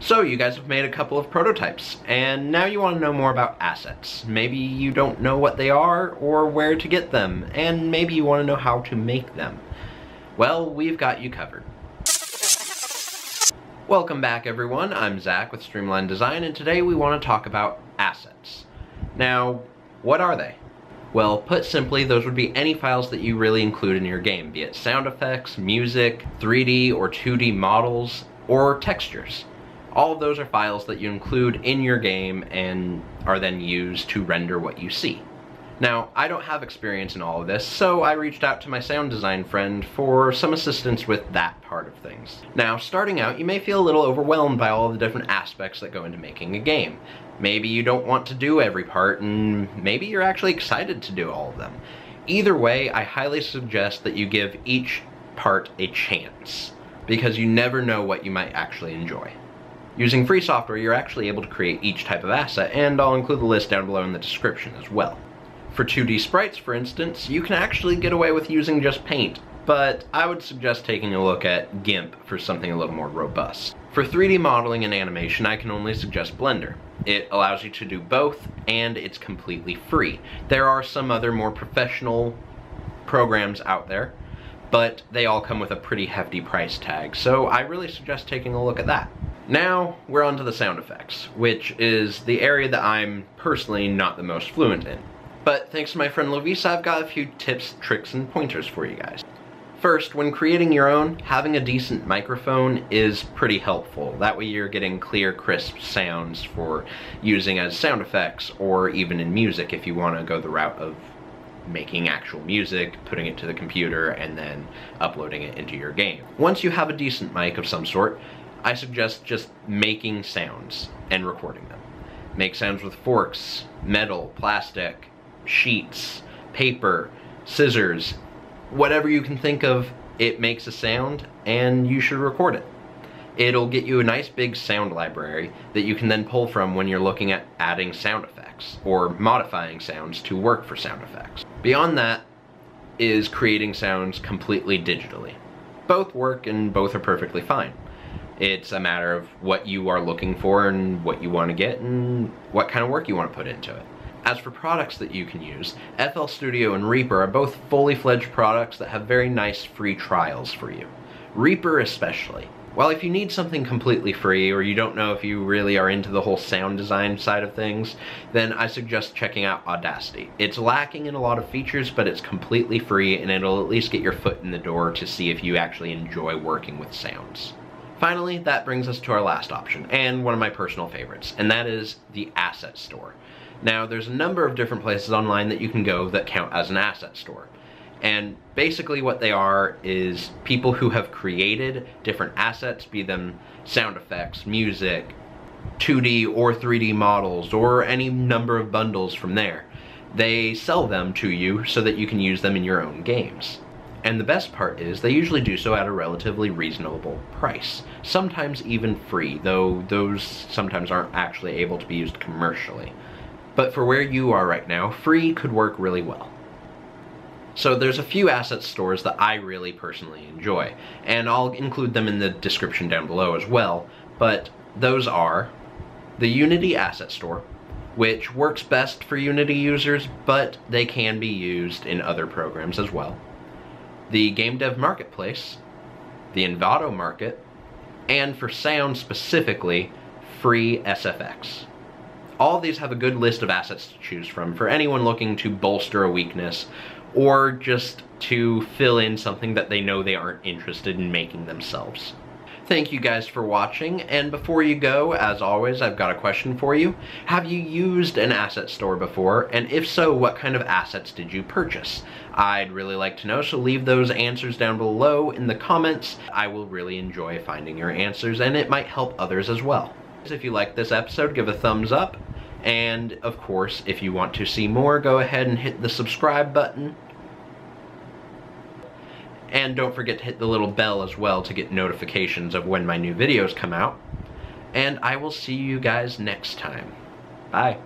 So you guys have made a couple of prototypes, and now you want to know more about assets. Maybe you don't know what they are or where to get them, and maybe you want to know how to make them. Well, we've got you covered. Welcome back everyone, I'm Zach with Streamline Design, and today we want to talk about assets. Now, what are they? Well, put simply, those would be any files that you really include in your game, be it sound effects, music, 3D or 2D models, or textures. All of those are files that you include in your game and are then used to render what you see. Now, I don't have experience in all of this, so I reached out to my sound design friend for some assistance with that part of things. Now, starting out, you may feel a little overwhelmed by all of the different aspects that go into making a game. Maybe you don't want to do every part, and maybe you're actually excited to do all of them. Either way, I highly suggest that you give each part a chance, because you never know what you might actually enjoy. Using free software, you're actually able to create each type of asset, and I'll include the list down below in the description as well. For 2D sprites, for instance, you can actually get away with using just Paint, but I would suggest taking a look at GIMP for something a little more robust. For 3D modeling and animation, I can only suggest Blender. It allows you to do both, and it's completely free. There are some other more professional programs out there, but they all come with a pretty hefty price tag, so I really suggest taking a look at that. Now, we're on to the sound effects, which is the area that I'm personally not the most fluent in. But thanks to my friend Lovisa, I've got a few tips, tricks, and pointers for you guys. First, when creating your own, having a decent microphone is pretty helpful. That way you're getting clear, crisp sounds for using as sound effects, or even in music if you want to go the route of making actual music, putting it to the computer, and then uploading it into your game. Once you have a decent mic of some sort, I suggest just making sounds and recording them. Make sounds with forks, metal, plastic, sheets, paper, scissors, whatever you can think of, it makes a sound and you should record it. It'll get you a nice big sound library that you can then pull from when you're looking at adding sound effects or modifying sounds to work for sound effects. Beyond that is creating sounds completely digitally. Both work and both are perfectly fine. It's a matter of what you are looking for and what you want to get and what kind of work you want to put into it. As for products that you can use, FL Studio and Reaper are both fully fledged products that have very nice free trials for you. Reaper especially. While if you need something completely free, or you don't know if you really are into the whole sound design side of things, then I suggest checking out Audacity. It's lacking in a lot of features, but it's completely free and it'll at least get your foot in the door to see if you actually enjoy working with sounds. Finally, that brings us to our last option, and one of my personal favorites, and that is the asset store. Now, there's a number of different places online that you can go that count as an asset store. And basically what they are is people who have created different assets, be them sound effects, music, 2D or 3D models, or any number of bundles from there. They sell them to you so that you can use them in your own games. And the best part is they usually do so at a relatively reasonable price. Sometimes even free, though those sometimes aren't actually able to be used commercially. But for where you are right now, free could work really well. So there's a few asset stores that I really personally enjoy, and I'll include them in the description down below as well, but those are the Unity Asset Store, which works best for Unity users, but they can be used in other programs as well. The Game Dev Marketplace, the Envato Market, and for sound specifically, Free SFX. All of these have a good list of assets to choose from for anyone looking to bolster a weakness or just to fill in something that they know they aren't interested in making themselves. Thank you guys for watching, and before you go, as always, I've got a question for you. Have you used an asset store before, and if so, what kind of assets did you purchase? I'd really like to know, so leave those answers down below in the comments. I will really enjoy finding your answers, and it might help others as well. If you liked this episode, give a thumbs up. And, of course, if you want to see more, go ahead and hit the subscribe button. And don't forget to hit the little bell as well to get notifications of when my new videos come out. And I will see you guys next time. Bye.